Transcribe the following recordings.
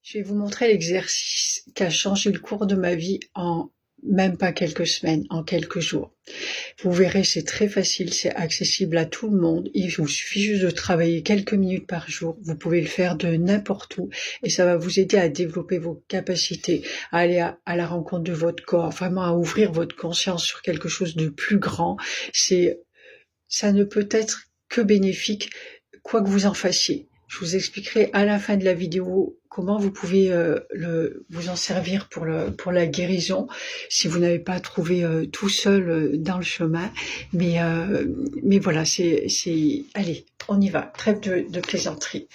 Je vais vous montrer l'exercice qui a changé le cours de ma vie en même pas quelques semaines, en quelques jours. Vous verrez, c'est très facile, c'est accessible à tout le monde. Il vous suffit juste de travailler quelques minutes par jour. Vous pouvez le faire de n'importe où et ça va vous aider à développer vos capacités, à aller à la rencontre de votre corps, vraiment à ouvrir votre conscience sur quelque chose de plus grand. Ça ne peut être que bénéfique, quoi que vous en fassiez. Je vous expliquerai à la fin de la vidéo comment vous pouvez vous en servir pour la guérison si vous n'avez pas trouvé tout seul dans le chemin. Mais voilà, allez, on y va. Trêve de plaisanterie.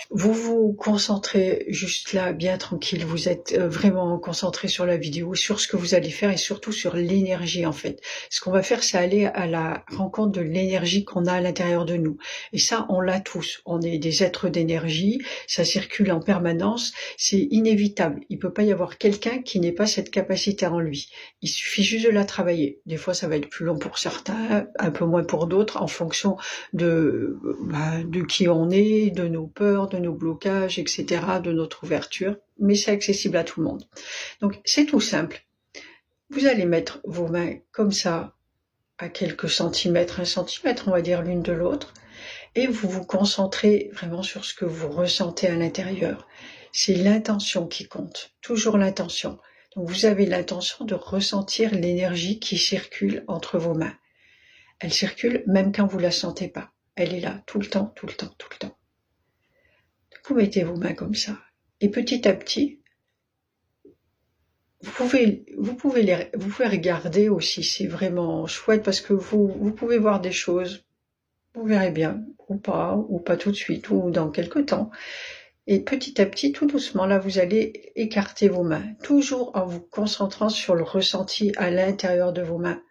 Vous vous concentrez juste là, bien tranquille, vous êtes vraiment concentré sur la vidéo, sur ce que vous allez faire et surtout sur l'énergie en fait. Ce qu'on va faire, c'est aller à la rencontre de l'énergie qu'on a à l'intérieur de nous. Et ça, on l'a tous. On est des êtres d'énergie, ça circule en permanence, c'est inévitable. Il peut pas y avoir quelqu'un qui n'ait pas cette capacité en lui. Il suffit juste de la travailler. Des fois, ça va être plus long pour certains, un peu moins pour d'autres, en fonction de qui on est, de nos peurs, de nos blocages, etc., de notre ouverture, mais c'est accessible à tout le monde. Donc c'est tout simple. Vous allez mettre vos mains comme ça, à quelques centimètres, 1 centimètre, on va dire l'une de l'autre, et vous vous concentrez vraiment sur ce que vous ressentez à l'intérieur. C'est l'intention qui compte, toujours l'intention. Donc vous avez l'intention de ressentir l'énergie qui circule entre vos mains. Elle circule même quand vous la sentez pas. Elle est là tout le temps, tout le temps, tout le temps. Vous mettez vos mains comme ça. Et petit à petit, vous pouvez regarder aussi. C'est vraiment chouette parce que vous pouvez voir des choses. Vous verrez bien, ou pas tout de suite, ou dans quelques temps. Et petit à petit, tout doucement, là, vous allez écarter vos mains. Toujours en vous concentrant sur le ressenti à l'intérieur de vos mains.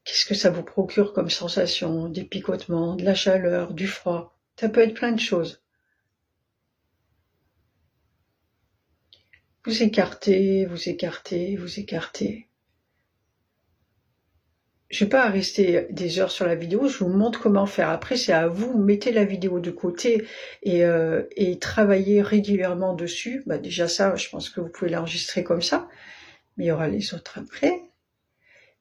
Qu'est-ce que ça vous procure comme sensation? Des picotements, de la chaleur, du froid. Ça peut être plein de choses. Vous écartez, vous écartez, vous écartez. Je vais pas rester des heures sur la vidéo, je vous montre comment faire. Après, c'est à vous, mettez la vidéo de côté et travaillez régulièrement dessus. Déjà ça, je pense que vous pouvez l'enregistrer comme ça, mais il y aura les autres après.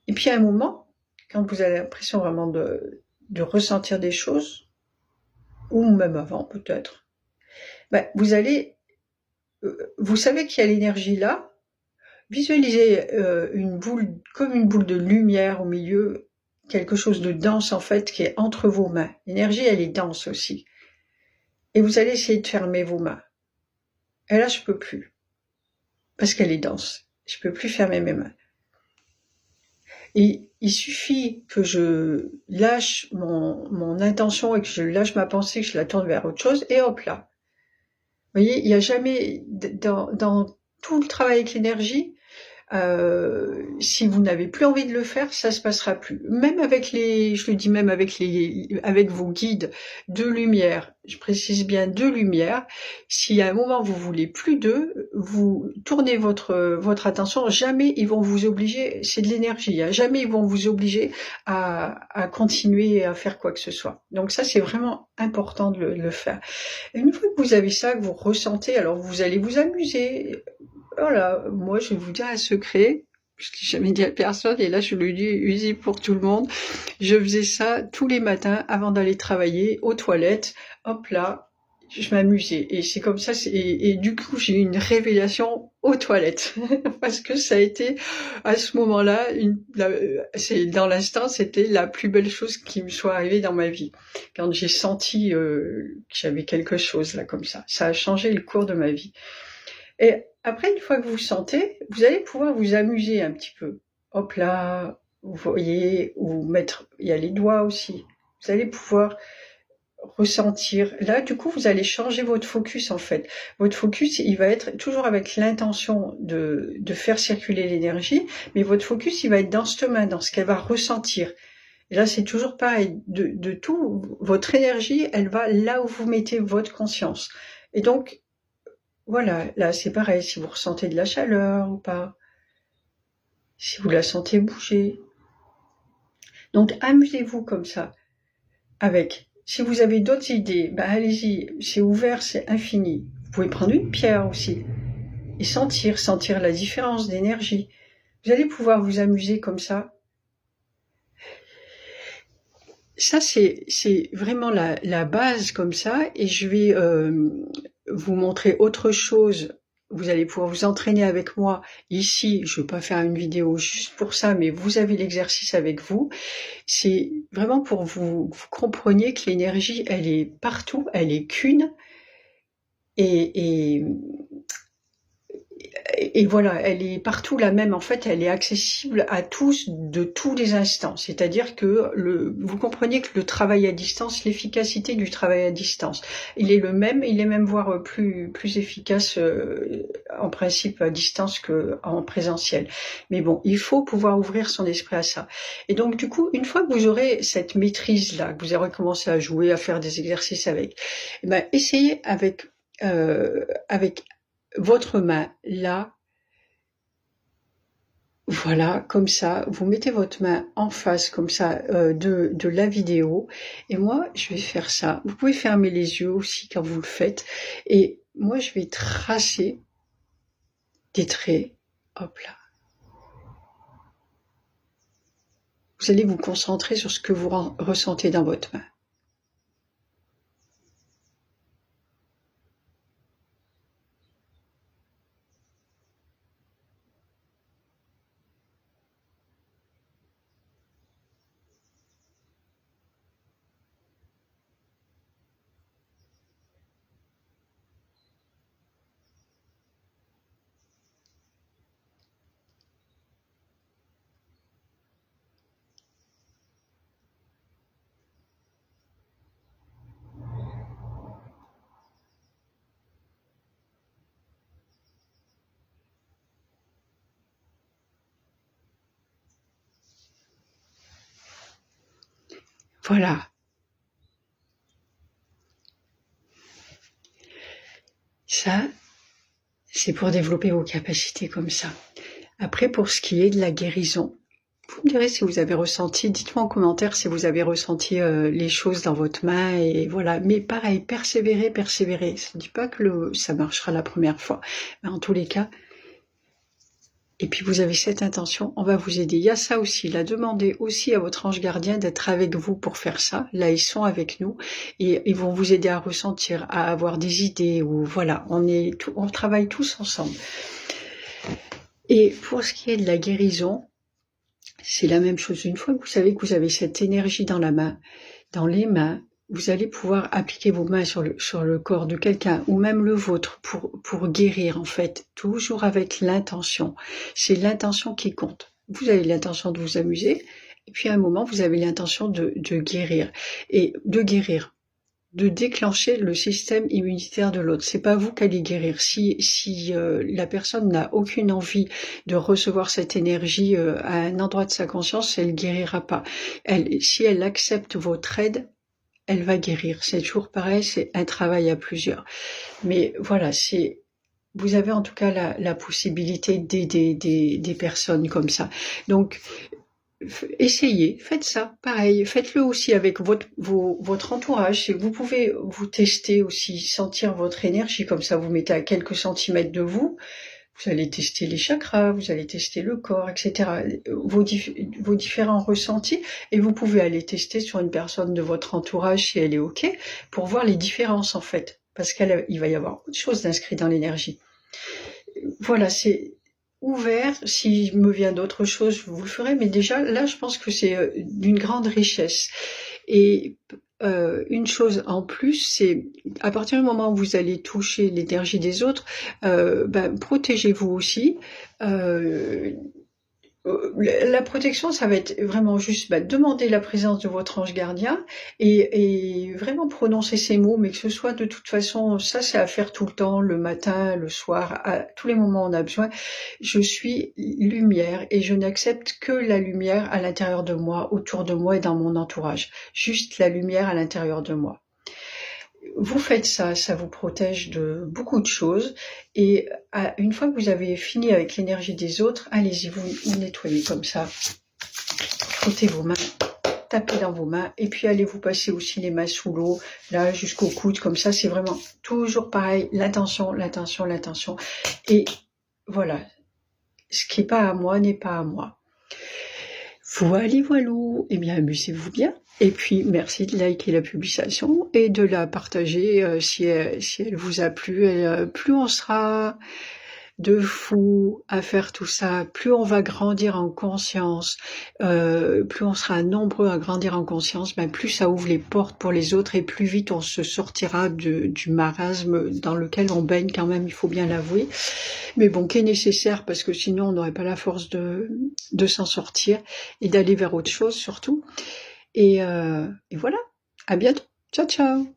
Et puis à un moment, quand vous avez l'impression vraiment de ressentir des choses, ou même avant peut-être, vous savez qu'il y a l'énergie là. Visualisez comme une boule de lumière au milieu, quelque chose de dense en fait qui est entre vos mains. L'énergie, elle est dense aussi. Et vous allez essayer de fermer vos mains. Et là, je peux plus. Parce qu'elle est dense. Je peux plus fermer mes mains. Et il suffit que je lâche mon intention et que je lâche ma pensée, que je la tourne vers autre chose, et hop là. Vous voyez, il n'y a jamais, dans tout le travail avec l'énergie, si vous n'avez plus envie de le faire, ça se passera plus. Même avec avec vos guides de lumière, je précise bien de lumière, si à un moment vous voulez plus d'eux, vous tournez votre attention, jamais ils vont vous obliger, c'est de l'énergie, hein, jamais ils vont vous obliger à continuer à faire quoi que ce soit. Donc ça, c'est vraiment important de le faire. Et une fois que vous avez ça, que vous ressentez, alors vous allez vous amuser. Voilà, moi je vais vous dire un secret, je l'ai jamais dit à personne, et là je le dis visible pour tout le monde. Je faisais ça tous les matins avant d'aller travailler, aux toilettes, hop là, je m'amusais. Et c'est comme ça, et du coup j'ai eu une révélation aux toilettes, parce que ça a été, à ce moment-là, dans l'instant, c'était la plus belle chose qui me soit arrivée dans ma vie. Quand j'ai senti que j'avais quelque chose là comme ça a changé le cours de ma vie. Et après, une fois que vous sentez, vous allez pouvoir vous amuser un petit peu. Hop là, vous voyez, il y a les doigts aussi. Vous allez pouvoir ressentir. Là, du coup, vous allez changer votre focus, en fait. Votre focus, il va être toujours avec l'intention de faire circuler l'énergie, mais votre focus, il va être dans cette main, dans ce qu'elle va ressentir. Et là, c'est toujours pareil. De tout, votre énergie, elle va là où vous mettez votre conscience. Et donc, voilà, là c'est pareil, si vous ressentez de la chaleur ou pas, si vous la sentez bouger. Donc amusez-vous comme ça, avec. Si vous avez d'autres idées, allez-y, c'est ouvert, c'est infini. pouvez prendre une pierre aussi et sentir la différence d'énergie. Vous allez pouvoir vous amuser comme ça. Ça, c'est vraiment la base comme ça, et je vais vous montrer autre chose. Vous allez pouvoir vous entraîner avec moi ici. Je ne vais pas faire une vidéo juste pour ça, mais vous avez l'exercice avec vous. C'est vraiment pour vous compreniez que l'énergie, elle est partout, elle est qu'une. Et voilà, elle est partout la même. En fait, elle est accessible à tous, de tous les instants. C'est-à-dire que vous comprenez que le travail à distance, l'efficacité du travail à distance, il est le même, il est même voire plus efficace en principe à distance qu'en présentiel. Mais bon, il faut pouvoir ouvrir son esprit à ça. Et donc, du coup, une fois que vous aurez cette maîtrise-là, que vous aurez commencé à jouer, à faire des exercices avec, eh ben, essayez avec votre main là, voilà, comme ça, vous mettez votre main en face comme ça de la vidéo, et moi je vais faire ça. Vous pouvez fermer les yeux aussi quand vous le faites, et moi je vais tracer des traits, hop là. Vous allez vous concentrer sur ce que vous ressentez dans votre main. Voilà. Ça, c'est pour développer vos capacités comme ça. Après, pour ce qui est de la guérison, vous me direz si vous avez ressenti, dites-moi en commentaire si vous avez ressenti les choses dans votre main, et voilà. Mais pareil, persévérer. Ça ne dit pas que ça marchera la première fois, mais en tous les cas. Et puis vous avez cette intention, on va vous aider. Il y a ça aussi, là, demandez aussi à votre ange gardien d'être avec vous pour faire ça. Là, ils sont avec nous et ils vont vous aider à ressentir, à avoir des idées, ou voilà, on travaille tous ensemble. Et pour ce qui est de la guérison, c'est la même chose. Une fois que vous savez que vous avez cette énergie dans la main, dans les mains, vous allez pouvoir appliquer vos mains sur le corps de quelqu'un, ou même le vôtre, pour guérir, en fait, toujours avec l'intention. C'est l'intention qui compte. Vous avez l'intention de vous amuser, et puis à un moment, vous avez l'intention de guérir. Et de guérir, de déclencher le système immunitaire de l'autre. C'est pas vous qui allez guérir. Si la personne n'a aucune envie de recevoir cette énergie à un endroit de sa conscience, elle guérira pas. Si elle accepte votre aide, elle va guérir. C'est toujours pareil, c'est un travail à plusieurs. Mais voilà, vous avez en tout cas la possibilité d'aider des personnes comme ça. Donc, essayez, faites ça, pareil, faites-le aussi avec votre entourage. Vous pouvez vous tester aussi, sentir votre énergie, comme ça vous mettez à quelques centimètres de vous. Vous allez tester les chakras, vous allez tester le corps, etc. Vos différents ressentis, et vous pouvez aller tester sur une personne de votre entourage si elle est OK, pour voir les différences en fait, parce qu'il va y avoir autre chose d'inscrit dans l'énergie. Voilà, c'est ouvert. S'il me vient d'autres choses, vous le ferez, mais déjà là, je pense que c'est d'une grande richesse. Et une chose en plus, c'est à partir du moment où vous allez toucher l'énergie des autres, protégez-vous aussi. La protection, ça va être vraiment juste demander la présence de votre ange gardien, et vraiment prononcer ces mots, mais que ce soit de toute façon, ça c'est à faire tout le temps, le matin, le soir, à tous les moments où on a besoin. Je suis lumière et je n'accepte que la lumière à l'intérieur de moi, autour de moi et dans mon entourage. Juste la lumière à l'intérieur de moi. Vous faites ça, ça vous protège de beaucoup de choses, et une fois que vous avez fini avec l'énergie des autres, allez-y, vous nettoyez comme ça, frottez vos mains tapez dans vos mains et puis allez vous passer aussi les mains sous l'eau, là jusqu'au coude, comme ça c'est vraiment toujours pareil, l'intention, l'intention, l'intention. Et voilà, ce qui n'est pas à moi n'est pas à moi. Voilà, voilou, eh bien amusez-vous bien. Et puis merci de liker la publication et de la partager si elle vous a plu. Plus on sera de fous à faire tout ça, plus on va grandir en conscience, plus on sera nombreux à grandir en conscience, ben plus ça ouvre les portes pour les autres et plus vite on se sortira du marasme dans lequel on baigne quand même, il faut bien l'avouer, mais bon, qui est nécessaire parce que sinon on n'aurait pas la force de s'en sortir et d'aller vers autre chose surtout. Et voilà, à bientôt, ciao ciao.